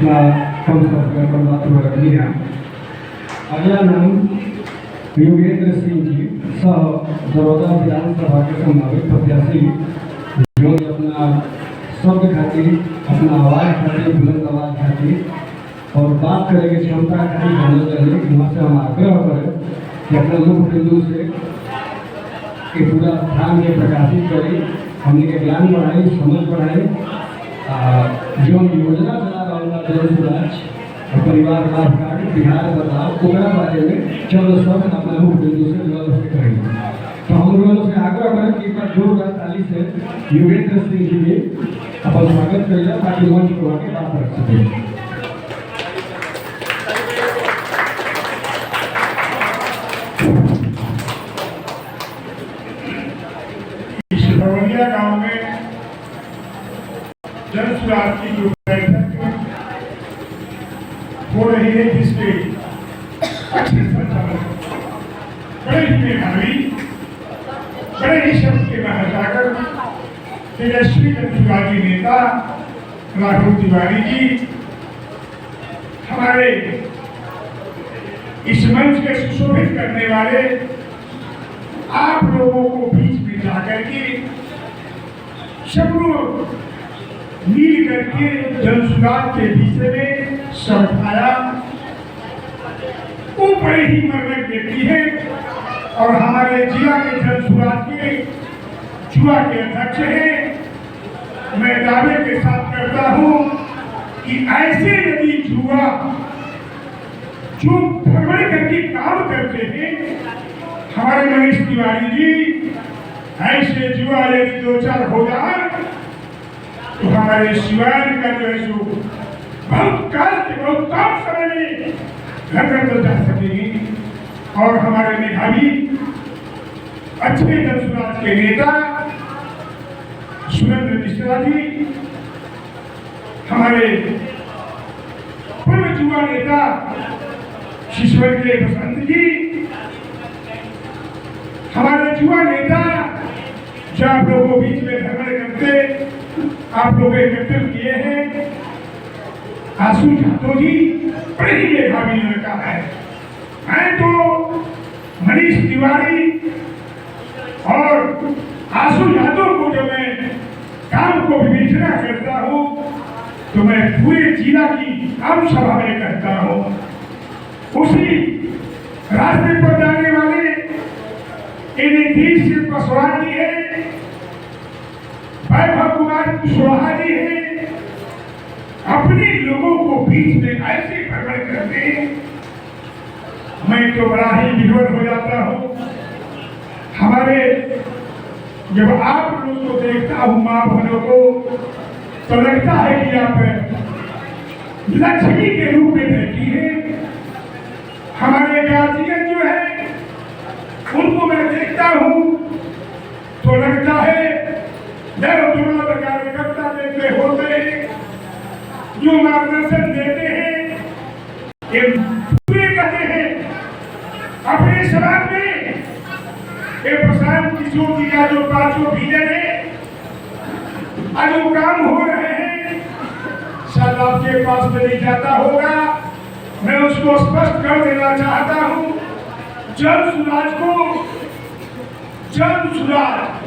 अगला नाम योगेंद्र सिंह जी सह दरौदा विधानसभा के संभावित प्रत्याशी जो अपना शब्द खातिर, अपना आवाज़ खातिर, बुलंद आवाज़ खातिर और बात करे के क्षमता खातिर बनल रहे। वहाँ से हम आग्रह करें कि अपना मुख बिंदु से ये पूरा स्थान में प्रकाशित करें, हमने के ज्ञान बढ़ाए, समझ बढ़ाए। जो योजना चला रहा जन सुराज और परिवार लाभ कार्ड बिहार बदलाव ओकरा बारे में चलो सब अपना मुख बिंदु से जुड़ल से करेंगे। तो हम लोगों से आग्रह करें कि एक बार जोरदार ताली से योगेंद्र सिंह जी के अपन स्वागत करिए ताकि मंच को आके बात रख सके। गांव में जन सुराज की जो बैठक हो रही है, जिसके अच्छे संचालक बड़े ही मेधावी, बड़े ही शब्द के महासागर तेजस्वी जनसुराजी नेता राहुल तिवारी जी हमारे इस मंच के सुशोभित करने वाले आप लोगों को बीच में जाकर के सब लोग मिल करके जनसुराज के विषय में समझाया। वो बड़े ही मर्मज्ञ व्यक्ति है और हमारे जिला के जनसुराज के जुआ के अध्यक्ष हैं। मैं दावे के साथ करता हूं कि ऐसे यदि जुआ जो भगवान करके काम करते हैं हमारे मनीष तिवारी जी, ऐसे जुआ यदि दो चार हो जाए तो हमारे शिवान का जो है सो बहुत काल के बहुत कम समय में लगन तो जा सकेगी। और हमारे मेधावी अच्छे जनसुराज के नेता सुरेंद्र मिश्रा जी, हमारे पूर्व युवा नेता शिशवर के बसंत जी, हमारे युवा नेता जो आप लोगों को बीच में भ्रमण करते आप लोग एकत्रित किए हैं, आशु यादव जी बड़े ही मेधावी लड़का है। मैं तो मनीष तिवारी और आशु यादव को जब मैं काम को विवेचना करता हूँ तो मैं पूरे जिला की आम सभा में कहता हूँ। उसी रास्ते पर जाने वाले नीतीश पासवान जी है, वैभव कुमार कुशवाहा जी है, अपने लोगों को बीच में ऐसे भ्रमण करते मैं तो बड़ा ही विभोर हो जाता हूँ। हमारे जब आप लोग को देखता हूँ माँ बहनों को तो लगता है कि आप लक्ष्मी के रूप में बैठी है। हमारे गार्जियन जो है उनको मैं देखता हूँ तो लगता है दुर्लभ कार्यकर्ता जैसे होते हैं जो मार्गदर्शन देते हैं, ये पूरे कहते हैं अपने समाज में। ये प्रशांत किशोर जी का जो पांचों विजन है आज वो काम हो रहे हैं, शायद आपके पास में नहीं जाता होगा। मैं उसको स्पष्ट कर देना चाहता हूँ, जन सुराज को जन सुराज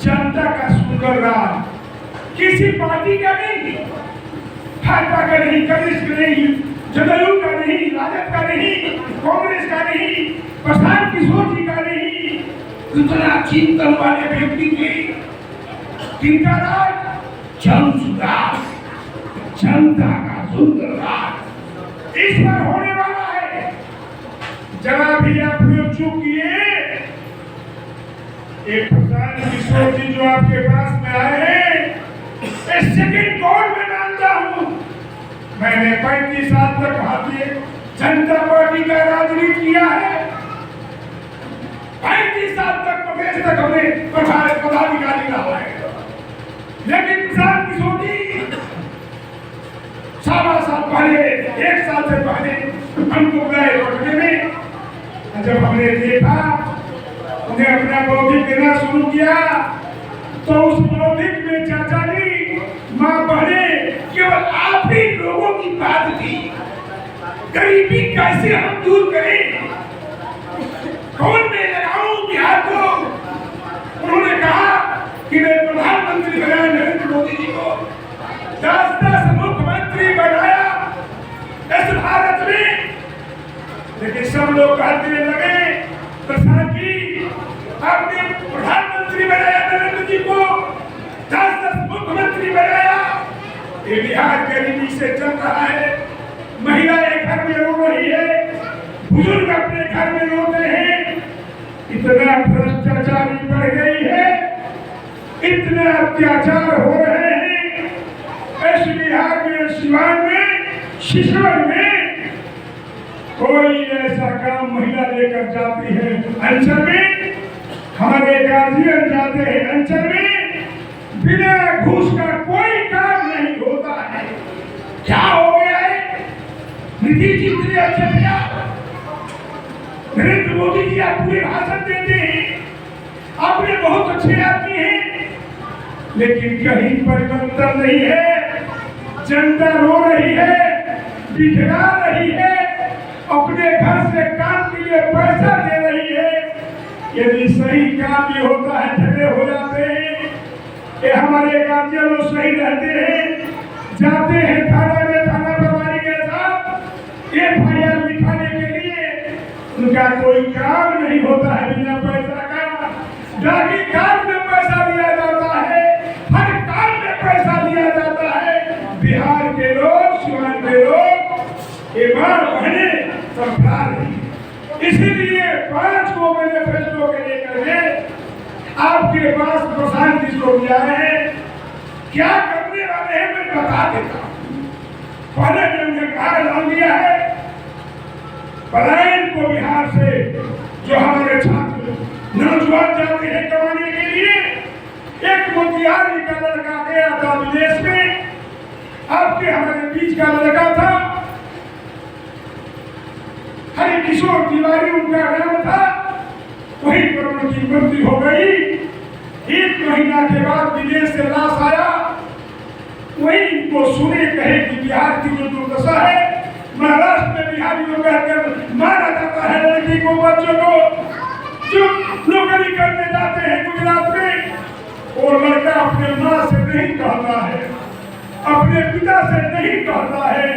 जनता का सुंदर राज, किसी पार्टी का नहीं, भाजपा का नहीं, कम्युनिस्ट का नहीं, जदयू का नहीं, राजद का नहीं, कांग्रेस का नहीं, प्रशांत किशोर जी का नहीं, इतना चिंतन वाले व्यक्ति के जिनका राज जन सुराज, जनता का सुंदर राज इस पर होने वाला है। जरा भी आप लोग चुप किए, एक प्रशांत किशोर जी जो आपके पास में आए हैं, सेकंड कौन में मानता हूँ। मैंने 35 साल तक भारतीय जनता पार्टी का राजनीति किया है, 35 साल तक प्रदेश तक हमने पदाधिकारी रहा है, लेकिन प्रशांत किशोर जी 7 साल पहले, 1 साल से पहले हमको गए पटने में, जब हमने देखा उन्हें अपना बौद्धिक देना शुरू किया तो उस बौद्धिक में चाचा जी, माँ बहने, केवल आप ही गरीब लोगों की बात थी। गरीबी कैसे हम दूर करें, कौन मैं लगाऊं बिहार को। उन्होंने कहा कि मैं प्रधानमंत्री बनाया नरेंद्र मोदी जी को, 10 मुख्यमंत्री बनाया इस भारत में। लेकिन सब लोग कहते लगे प्रसाद जी आपने प्रधानमंत्री बनाया नरेंद्र जी को, 10 मुख्यमंत्री बनाया। ये बिहार गरीबी से चल रहा है। महिलाएं घर में रो रही है, बुजुर्ग अपने घर में रोते हैं। इतना भ्रष्टाचारी बढ़ गई है, इतने अत्याचार हो रहे हैं। इस बिहार में, सिवान में, शिशुर में कोई ऐसा काम महिला लेकर जाती है अंचल में, हमारे गार्जियन जाते हैं अंचल में, बिना घूस का कोई काम नहीं होता है। क्या हो गया है? नीतीश जी इतने अच्छे थे, नरेंद्र मोदी जी आप पूरे भाषण देते हैं, आपने बहुत अच्छे आदमी हैं, लेकिन कहीं परिवर्तन नहीं है। जनता रो रही है, बिखरा रही है, अपने घर से काम के लिए पैसा दे रही है। यदि सही काम भी होता है झगड़े हो जाते हैं। ये हमारे गार्जियन लोग सही रहते हैं, जाते हैं थाना में, थाना प्रभारी के साथ FIR लिखाने के लिए, उनका कोई काम नहीं होता है बिना पैसा का। डाकी काम में पैसा लिया जाता है, हर काम में पैसा लिया जाता है। बिहार के लोग, सिवान के लोग ये बार बहने सरकार नहीं। इसीलिए 5 को मैनिफेस्टो के लेकर के आपके पास प्रशांत किशोर जी आए हैं। क्या करने वाले हैं मैं बता देता हूँ। पहले ने उन्हें कहा ऐलान दिया है पलायन को बिहार से जो हमारे छात्र नौजवान जाते हैं कमाने के लिए। एक मोतिहारी का लड़का गया था विदेश में, आपके हमारे बीच का लड़का था, हरि किशोर तिवारी उनका नाम था। वहीं पर उनकी मृत्यु हो गई। 1 महीना के बाद विदेश से लाश आया। वही इनको सुने कहे कि बिहार की जो दुर्दशा है, महाराष्ट्र में बिहारियों कहकर मारा जाता है लड़की को, बच्चों को जो नौकरी करने जाते हैं गुजरात में। वो लड़का अपने माँ से नहीं कहता है, अपने पिता से नहीं कहता है।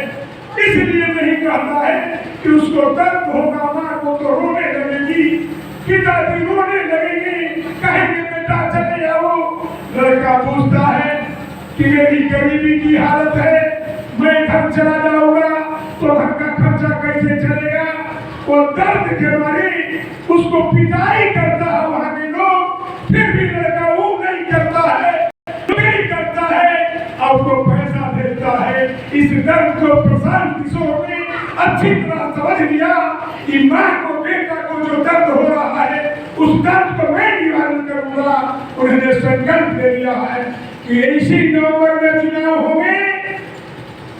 इसलिए नहीं कहता है कि उसको दर्द होगा, माँ को तो रोने लगेगी, पिताजी रोने लगेंगे, कहेंगे बेटा चले जाओ। लड़का पूछता है कि मेरी गरीबी की हालत है, मैं घर चला जाऊंगा तो घर का खर्चा कैसे चलेगा। वो दर्द के मारे उसको पिटाई करता है वहां के लोग, फिर भी लड़का वो नहीं करता है, नहीं करता है, आपको पैसा देता है। इस दर्द को प्रशांत किशोर ने अच्छी तरह समझ लिया कि माँ को, बेटा को जो दर्द हो रहा है, उस दर्द को मैं निवारण करूंगा। उन्होंने संकल्प ले लिया है कि इसी नवंबर में चुनाव होंगे।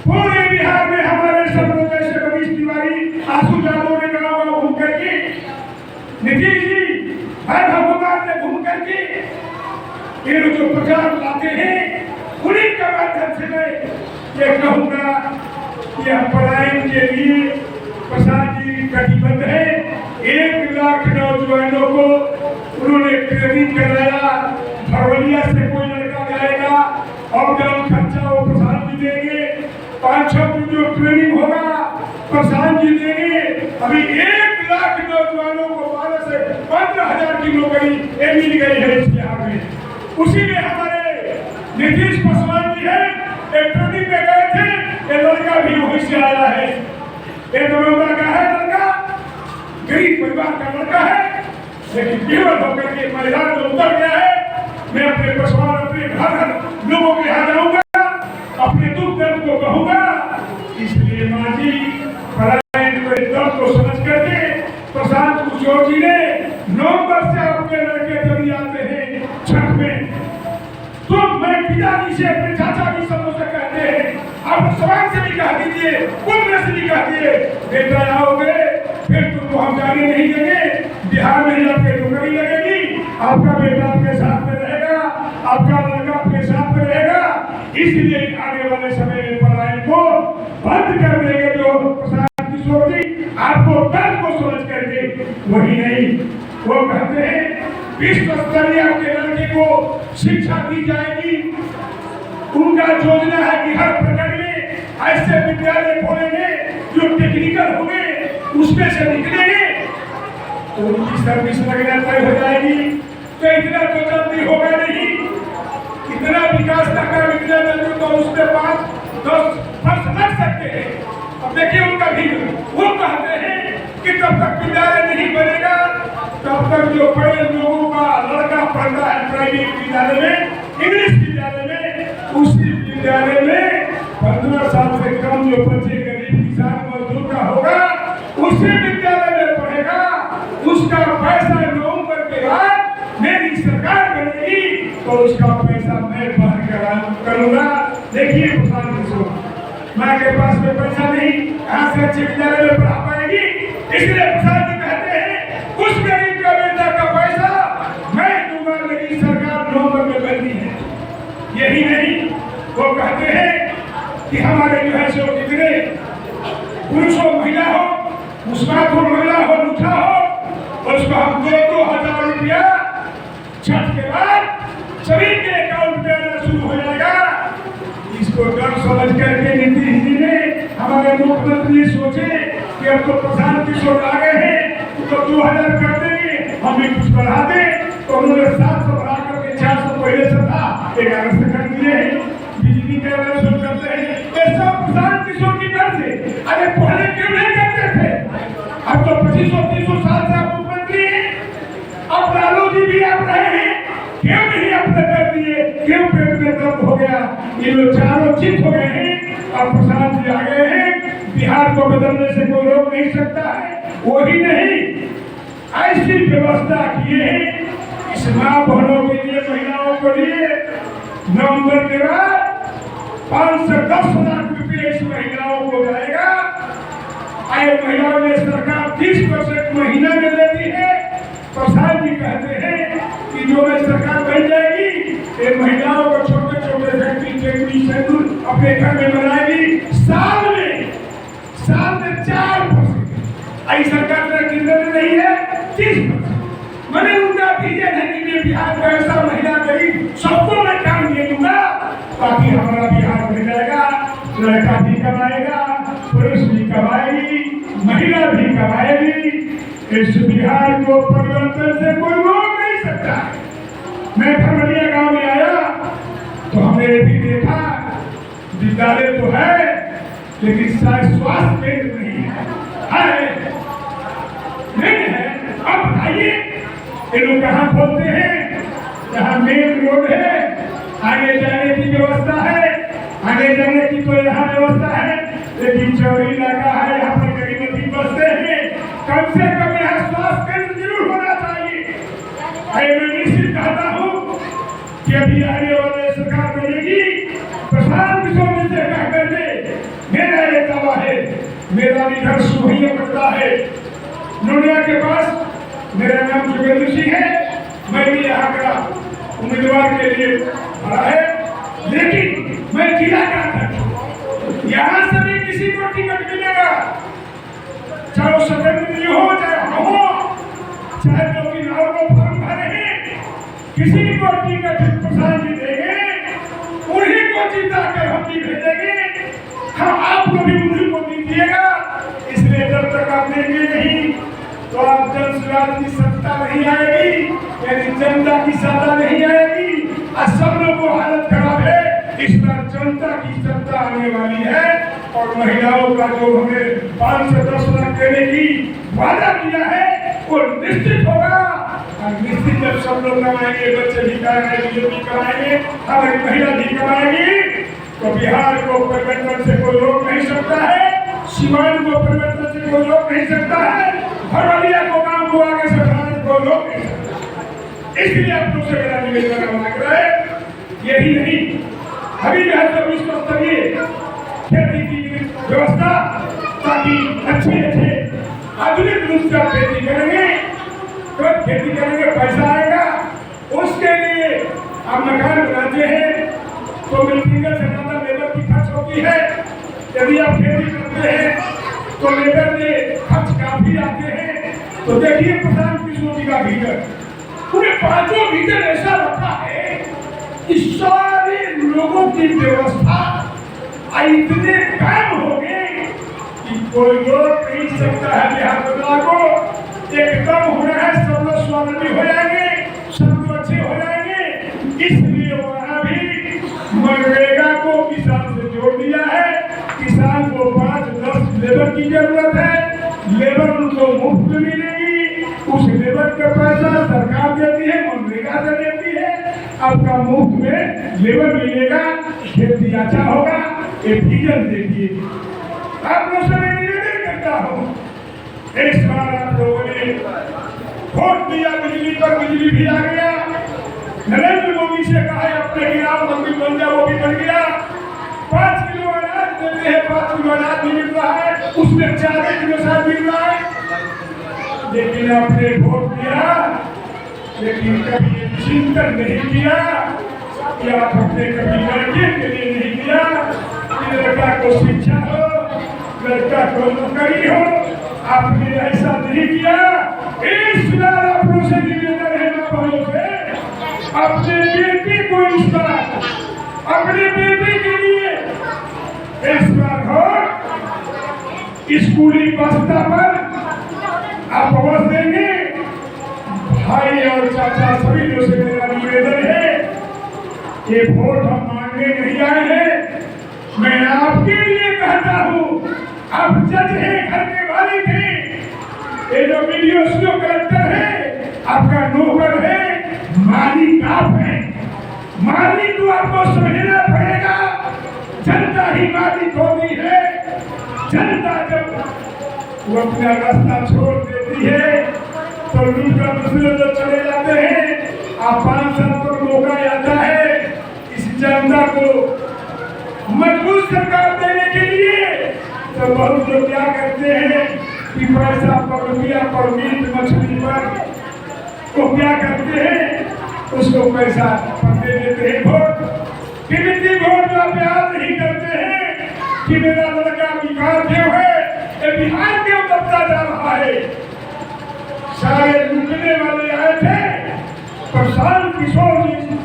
पूरे बिहार में हमारे सब लोग जैसे रमेश तिवारी, आशु यादव ने गाँव घूम करके, नीतीश जी भाई भगवान ने घूम करके ये जो प्रचार लाते हैं, उन्हीं के माध्यम से मैं ये कहूँगा कि पलायन के लिए प्रसाद जी कटिबद्ध है। 1 लाख नौजवानों को उन्होंने ट्रेनिंग कराया। भरवलिया से कोई लड़का जाएगा और जब खर्चा वो प्रसाद जी देंगे। 5-6 दिन जो ट्रेनिंग होगा प्रसाद जी देंगे। अभी 1 लाख नौजवानों को 12 से 15,000 की नौकरी मिल गई है इस बिहार में। उसी में हमारे नीतीश पासवान जी है, एक ट्रेनिंग में गए थे, ये लड़का भी वहीं से आया है। ये दरोगा का है लड़का, गरीब परिवार का लड़का है, लेकिन केवल होकर के मैदान में उतर गया है। मैं अपने पासवान, अपने घर लोगों के यहाँ जाऊंगा, अपने दुख दर्द को कहूंगा। इसलिए माँ जी पलायन के दर्द को समझ करके प्रशांत किशोर जी ने नवंबर से अपने लड़के जब आते हैं छठ में, तो मैं पिताजी से, अपने चाचा जी सब से कहते हैं, आप समाज से भी कह दीजिए, पुत्र से भी कह दिए, बेटा आओगे फिर तुमको हम जाने नहीं देंगे, बिहार में ही आपके नौकरी लगेगी, आपका बेटा आपके साथ में रहेगा, आपका लड़का आपके साथ में रहेगा। इसलिए आने वाले समय में पलायन को बंद कर देंगे तो प्रशांत किशोर जी आपको दर्द को समझ करके वही नहीं, वो कहते हैं विश्व स्तरीय आपके लड़के को शिक्षा दी जाएगी। उनका योजना है कि हर प्रखंड में ऐसे विद्यालय खोलेंगे जो टेक्निकल होंगे, उसमें से निकलेंगे तो उनकी सर्विस लगना तय हो जाएगी। तो इतना तो जल्दी होगा नहीं, इतना विकास का काम इतना जल्दी तो उसके पास 10 वर्ष लग सकते हैं। अब देखिए उनका भी वो कहते हैं कि तब तक विद्यालय नहीं बनेगा तब तक जो बड़े लोगों का लड़का पढ़ता है प्राइवेट विद्यालय में, इंग्लिश विद्यालय में, उसी विद्यालय में 15 साल से कम जो बच्चे गरीब किसान मजदूर का होगा उसी विद्यालय में पढ़ेगा। उसका पैसा नवंबर के बाद मेरी सरकार बनेगी तो उसका पैसा मैं भर करूंगा। देखिए प्रशांत किशोर माँ के पास में पैसा नहीं, कहाँ से अच्छे विद्यालय में पढ़ा पाएगी, इसलिए प्रसाद जी कहते हैं उस गरीब का बेटा का पैसा मैं दूंगा, मेरी सरकार नवंबर में बननी है। यही नहीं, वो कहते हैं कि हमारे जो है सो कितने पुरुष हो महिला हो, मुस्लिम हो महिला हो, लूठा हो, और उसको हम 2-2 हजार रुपया छठ के बाद सभी के अकाउंट में आना शुरू हो जाएगा। इसको डर समझ करके नीतीश जी ने, हमारे मुख्यमंत्री जी सोचे कि अब तो प्रशांत किशोर आ गए हैं तो 2000 कर देंगे, हम भी कुछ बढ़ा दें, तो उन्होंने 700 बढ़ा करके 400 पहले से था 1100 कर दिए हैं। बिजली का शुरू करते हैं, ये सब प्रशांत किशोर की डर से। अरे पहले क्यों नहीं करते थे? अब तो 2500-300 साल से आप मुख्यमंत्री हैं, अब लालू जी भी आप रहे हैं, क्यों नहीं आपने कर दिए? क्यों पेट में दर्द हो गया? ये लोग चारों चित हो गए हैं, अब प्रसाद जी आ गए हैं, बिहार को बदलने से कोई रोक नहीं सकता है। वही नहीं, ऐसी व्यवस्था किए हैं इस माँ बहनों के लिए, महिलाओं के लिए नवंबर के बाद 5 से 10 लाख रुपये इस महिलाओं को जाएगा। आए महिलाओं ने सरकार 30% महीना में देती है। प्रसाद जी कहते हैं कि जो मैं सरकार बन जाएगी ये महिलाओं को छोटे छोटे फैक्ट्री सैलून अपने घर में बनाएगी। साल में 4%। आई सरकार मेरा कितना नहीं है 30%। मैंने उनका विजन है कि मैं बिहार को ऐसा महिला गरीब सबको मैं काम दे दूंगा ताकि हमारा बिहार बन जाएगा। लड़का भी कमाएगा, पुरुष भी कमाएगी, महिला भी कमाएगी। इस बिहार को परिवर्तन से कोई रोक नहीं सकता। मैं खरमलिया गांव में आया तो हमने भी देखा विद्यालय तो है लेकिन स्वास्थ्य केंद्र नहीं है, नहीं है। अब बताइए ये लोग कहाँ खोलते हैं? यहाँ मेन रोड है, आगे जाने की व्यवस्था है, आगे जाने की तो यहाँ व्यवस्था है, लेकिन चौड़ी इलाका है, यहाँ पर गरीबी बसते हैं। कम से कम यहाँ स्वास्थ्य केंद्र जरूर होना चाहिए। मैं निश्चित कहता हूँ कि अभी आने वाले सरकार बनेगी, प्रशांत किशोर जी से कह करके मेरा ये दावा है, मेरा भी घर सुबह पड़ता है नोनिया के पास। मेरा नाम जोगेंद्र सिंह है, मैं भी यहाँ का उम्मीदवार के लिए खड़ा है, लेकिन मैं जिला का अध्यक्ष, यहाँ से भी किसी को टिकट मिलेगा, चाहे वो सत्येंद्र जी हो चाहे हम हो, चाहे जो कि नाव को फॉर्म भरे हैं, किसी को टिकट प्रसाद जी देंगे, उन्हीं को जीता कर हम भी भेजेंगे। हम आप लोग भी उन्हीं को दीजिएगा। इसलिए जब तक आप देंगे नहीं तो आप जन स्वराज की सत्ता नहीं आएगी, यानी जनता की सत्ता नहीं आएगी। और सब लोगों को हालत खराब है, इस बार जनता की सत्ता आने वाली है। और महिलाओं का जो हमें 5 से 10 लाख देने की वादा किया है वो निश्चित होगा। और निश्चित जब सब लोग कमाएंगे, बच्चे भी कमाएंगे, भी कमाएंगे, हमारी महिला भी कमाएंगी, तो बिहार को परिवर्तन से कोई रोक नहीं सकता है, सीमांत को परिवर्तन से कोई रोक नहीं सकता है, खरमलिया को काम को आगे से बढ़ाने को रोक नहीं सकता। इसलिए आप लोग से मेरा निवेदन मांग रहा है। यही नहीं, अभी जो है तो विश्व स्तरीय खेती की व्यवस्था, ताकि अच्छे आधुनिक रूप से आप खेती करेंगे तो खेती करेंगे पैसा आएगा। उसके लिए आप मकान बनाते हैं तो मिट्टी से ज्यादा लेबर की खर्च होती है। यदि आप खेती तो लेबर ने खर्च काफी आते हैं। तो देखिए प्रशांत किशोर जी का भीतर, पूरे 5 भीतर ऐसा रखा है कि सारे लोगों की व्यवस्था इतने काम हो गए कि कोई रोक नहीं सकता है बिहार बदला को। एकदम हो रहा है, सब लोग स्वावलंबी हो जाएंगे, सब लोग अच्छे हो जाएंगे। इसलिए वहां भी मनरेगा को किसान से जोड़ दिया है। किसान को 5-10 लेबर की जरूरत है, लेबर उनको मुफ्त मिलेगी, उस लेबर का पैसा सरकार देती है, मनरेगा से देती है, आपका मुफ्त में लेबर मिलेगा, खेती अच्छा होगा। ये विजन देखिए। आप लोग से मैं निवेदन करता हूँ, इस बार आप लोगों ने वोट दिया बिजली पर, बिजली भी आ गया। नरेंद्र मोदी से कहा है अपने गिराव मंदिर बन जाए, वो भी बन गया। 5 किलो अनाज देते हैं, 5 किलो अनाज भी मिल रहा है, उसमें 4 किलो साथ मिल रहा है। लेकिन आपने वोट दिया, लेकिन कभी चिंतन नहीं किया कि आप अपने कभी लड़के के लिए नहीं किया कि लड़का को शिक्षा हो, लड़का को नौकरी हो। आपने ऐसा नहीं किया। इस बार आप लोग से निवेदन है ना भाइयों से, अपने बेटे को इस बार, अपने बेटे के लिए इस बार हो स्कूली बस्ता पर आप अवश्य देंगे। भाई और चाचा सभी लोग से मेरा निवेदन है, ये वोट हम मांगने नहीं आए हैं, मैं आपके लिए कहता हूँ। आप जज हैं, घर के मालिक हैं, ये जो वीडियो कलेक्टर है आपका नौकर है, मालिक आप हैं। मालिक को आपको समझना पड़ेगा, जनता ही मालिक होती है। जनता जब वो अपना रास्ता छोड़ देती है तो दूसरा दूसरे लोग चले जाते हैं। आप 5 साल तक मौका आता है इस जनता को मजबूत सरकार देने के लिए। तो बहुत लोग क्या करते हैं कि पैसा पर, रुपया पर, मीट मछली पर को क्या करते हैं, उसको पैसा दे देते हैं। वोट कीमती वोट का प्यार नहीं करते हैं कि मेरा लड़का बिहार क्यों है, ये बिहार क्यों दबता जा रहा है। सारे लूटने वाले आए थे, प्रशांत किशोर जी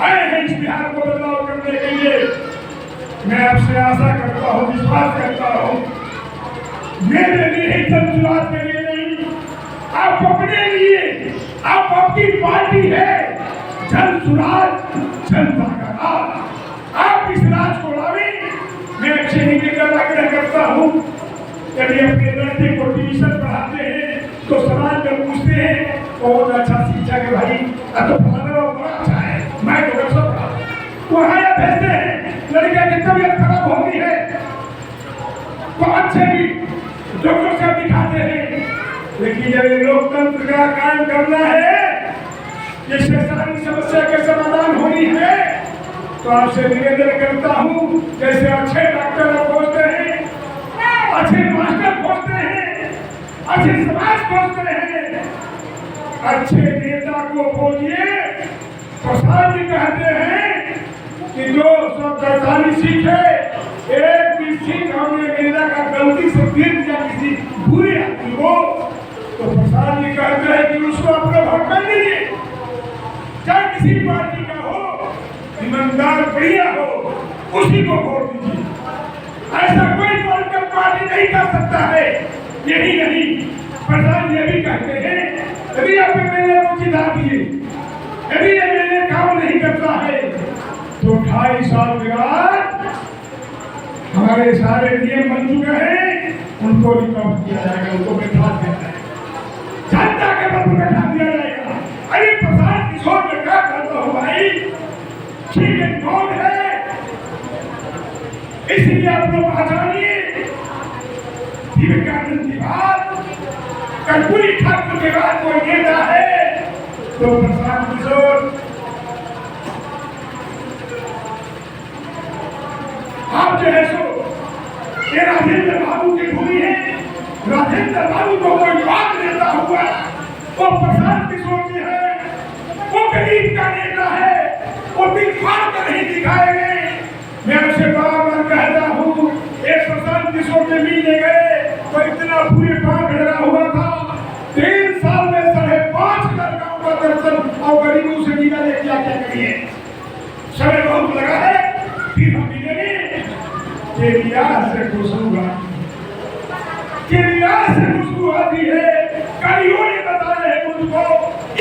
आए हैं इस बिहार को बदलाव करने के लिए। मैं आपसे आशा करता हूँ, विश्वास करता हूँ, मेरे लिए जन सुराज के लिए नहीं, आप अपने लिए, आप आपकी पार्टी है जन सुराज, जनता का राज। आप इस राज को लावे। मैं अच्छे निवेदन आग्रह करता हूँ, यदि अपने लड़के को ट्यूशन पढ़ाते हैं तो समाज में पूछते हैं बहुत अच्छा शिक्षा के भाई, तो फलाना बड़ा अच्छा है, मैं तो सब पढ़ा वहाँ या भेजते हैं। लड़के की तबीयत खराब होती है तो अच्छे भी डॉक्टर से दिखाते हैं। लेकिन जब लोकतंत्र का काम करना है, जिससे सारी समस्या के समाधान होनी है, तो आपसे निवेदन करता हूँ, जैसे अच्छे डॉक्टर खोजते हैं, अच्छे मास्टर खोजते हैं, अच्छे समाज खोजते हैं, अच्छे नेता को खोजिए। प्रसाद जी कहते हैं कि जो सब गद्दारी सीखे, एक भी सीख हमने नेता का गलती से गिर दिया किसी बुरी आदमी को, तो प्रसाद जी कहते हैं कि उसको अपना वोट कर दीजिए। चाहे किसी पार्टी का हो, ईमानदार बढ़िया हो, उसी को वोट दीजिए। ऐसा कोई पॉलिटिकल पार्टी नहीं कर सकता है। यही नहीं, प्रधान ये भी कहते हैं यदि आप एमएलए को जिता दिए, यदि एमएलए काम नहीं करता है तो 2.5 साल के बाद हमारे सारे नियम बन चुके हैं, उनको रिकॉर्ड किया जाएगा, उनको बैठा दिया जाएगा, जनता के बल पर बैठा दिया जाएगा। अरे प्रसाद किशोर ने क्या करता हो भाई, ठीक कौन है, इसलिए आप लोग पहचानिए। विवेकानंद की बात, कर्पूरी ठाकुर के बाद कोई नेता है तो प्रशांत किशोर। आप जो है सो ये राजेंद्र बाबू की भूमि है, राजेंद्र बाबू को कोई बात नेता हुआ वो प्रशांत किशोर जी है, वो गरीब का नेता है, वो दिखार कर नहीं दिखाएंगे। मैं उसे बार बार कहता हूँ, एक प्रशांत किशोर से मिलने गए तो इतना पूरे गांव घेरा हुआ था। 3 साल में 5,500 गांव का दर्शन और गरीबों से मिला ले क्या क्या करिए। समय बहुत लगा है, फिर हम मिलेंगे। केरिया से खुशबू आती है। कलियों ने बताया है मुझको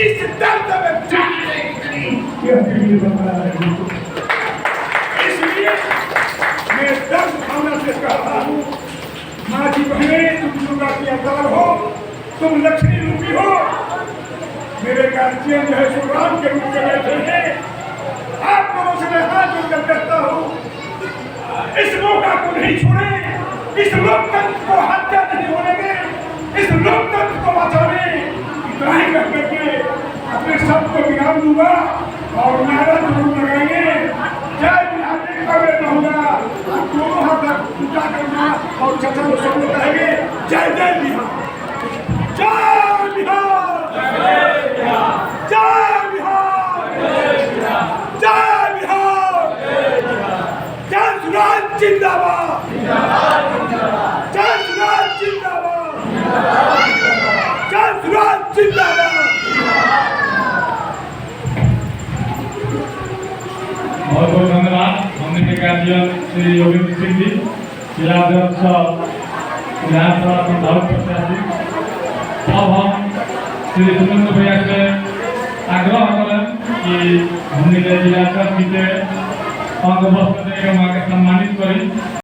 इस दर्द में जाने की यह कलियों बताया है मुझको। इसलिए मैं दर्द भावना से कह रहा हूँ, माँ जी बहने, तुम दुर्गा की अवतार हो, तुम लक्ष्मी रूपी हो। मेरे गार्जियन जो है सो राम के रूप में बैठे हैं। आप लोगों से मैं हाथ जोड़कर कहता हूँ, इस मौका को नहीं छोड़े, इस लोकतंत्र को हत्या नहीं होने दें, इस लोकतंत्र को बचाने इतना ही कह करके अपने शब्द को विराम दूंगा और नारा जरूर लगाएंगे। जय बिहार का मैं कहूँगा, आप दोनों हाथ उठा करना और चचा लोग सब लोग कहेंगे जय जय बिहार, जय बिहार, जय बिहार, जय बिहार, जय बिहार, जय सुराज जिंदाबाद, जय सुराज जिंदाबाद, जय सुराज जिंदाबाद। बहुत बहुत धन्यवाद। हमने के गार्जियन श्री योगेंद्र सिंह जी, जिला अध्यक्ष विधानसभा संभावित प्रत्याशी। अब हम श्री सुरेंद्र भैया से आग्रह करें कि हमने जिला के अंग वस्त्र देकर वहाँ के सम्मानित करें।